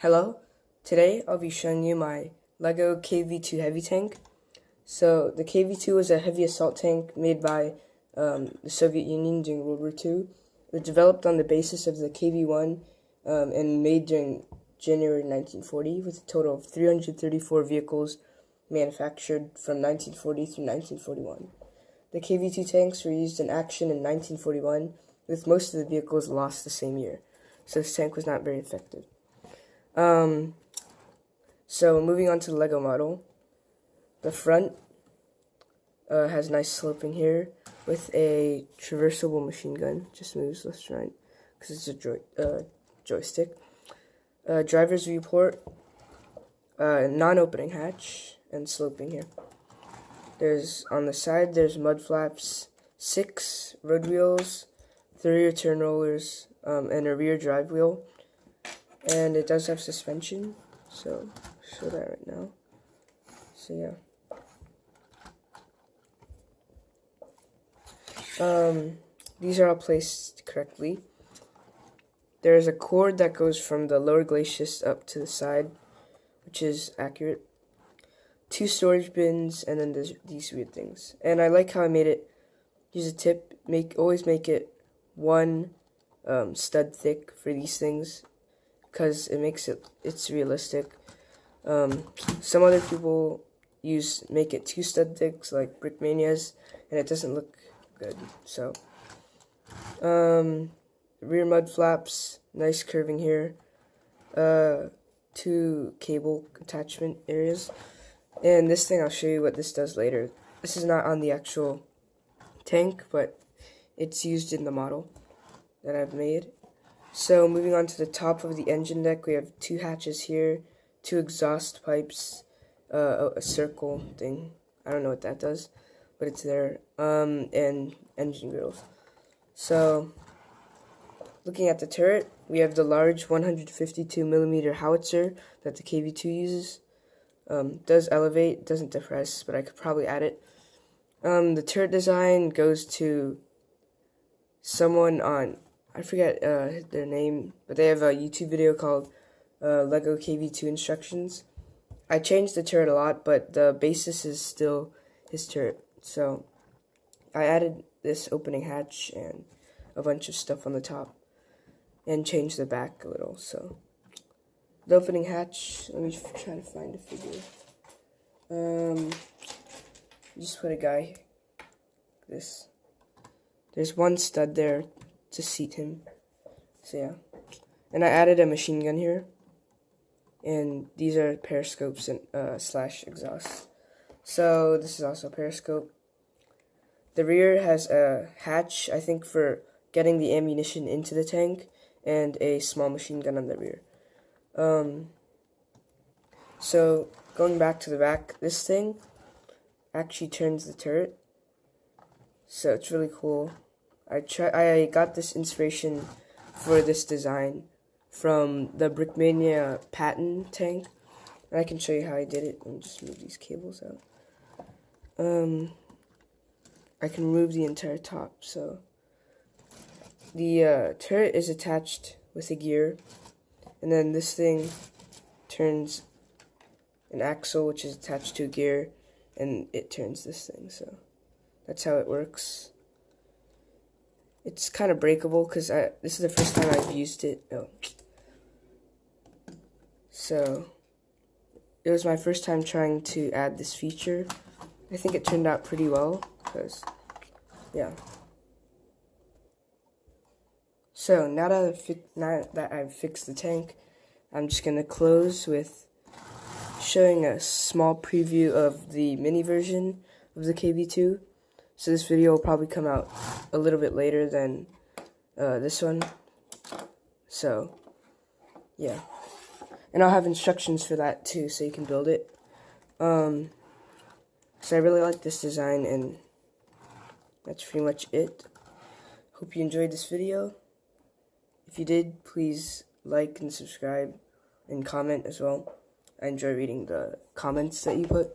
Hello, today I'll be showing you my LEGO KV2 heavy tank. So the KV2 was a heavy assault tank made by the Soviet Union during World War II. It was developed on the basis of the KV1 and made during January 1940 with a total of 334 vehicles manufactured from 1940 through 1941. The KV2 tanks were used in action in 1941, with most of the vehicles lost the same year, so this tank was not very effective. So moving on to the LEGO model, the front has nice sloping here with a traversable machine gun, just moves left and right because it's a joystick. Driver's viewport, non-opening hatch, and sloping here. On the side, there's mud flaps, 6 road wheels, 3 rear turn rollers, and a rear drive wheel. And it does have suspension, so I'll show that right now. So yeah. These are all placed correctly. There's a cord that goes from the lower glacis up to the side, which is accurate. 2 storage bins, and then there's these weird things. And I like how I made it. Here's a tip: always make it 1 stud thick for these things, because it makes it's realistic. Some other people make it 2 stud thicks like Brickmania's, and it doesn't look good. So rear mud flaps, nice curving here, 2 cable attachment areas, and this thing, I'll show you what this does later. This is not on the actual tank, but it's used in the model that I've made. So moving on to the top of the engine deck, we have 2 hatches here, 2 exhaust pipes, a circle thing. I don't know what that does, but it's there, and engine grills. So looking at the turret, we have the large 152mm howitzer that the KV2 uses. Does elevate, doesn't depress, but I could probably add it. The turret design goes to someone on, I forget their name, but they have a YouTube video called LEGO KV2 Instructions. I changed the turret a lot, but the basis is still his turret. So I added this opening hatch and a bunch of stuff on the top, and changed the back a little. So the opening hatch, let me try to find a figure. Just put a guy like this. There's 1 stud there to seat him. So yeah. And I added a machine gun here. And these are periscopes and slash exhaust. So this is also a periscope. The rear has a hatch, I think, for getting the ammunition into the tank, and a small machine gun on the rear. So going back to the back, this thing actually turns the turret, so it's really cool. I got this inspiration for this design from the Brickmania Patton tank, and I can show you how I did it. Let me just move these cables out. I can remove the entire top. So the turret is attached with a gear, and then this thing turns an axle, which is attached to a gear, and it turns this thing. So that's how it works. It's kind of breakable because this is the first time I've used it. So it was my first time trying to add this feature. I think it turned out pretty well, because yeah. So now that I've fixed the tank, I'm just going to close with showing a small preview of the mini version of the KV2. So this video will probably come out a little bit later than this one. So yeah. And I'll have instructions for that too, so you can build it. So I really like this design, and that's pretty much it. Hope you enjoyed this video. If you did, please like and subscribe and comment as well. I enjoy reading the comments that you put.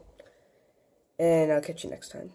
And I'll catch you next time.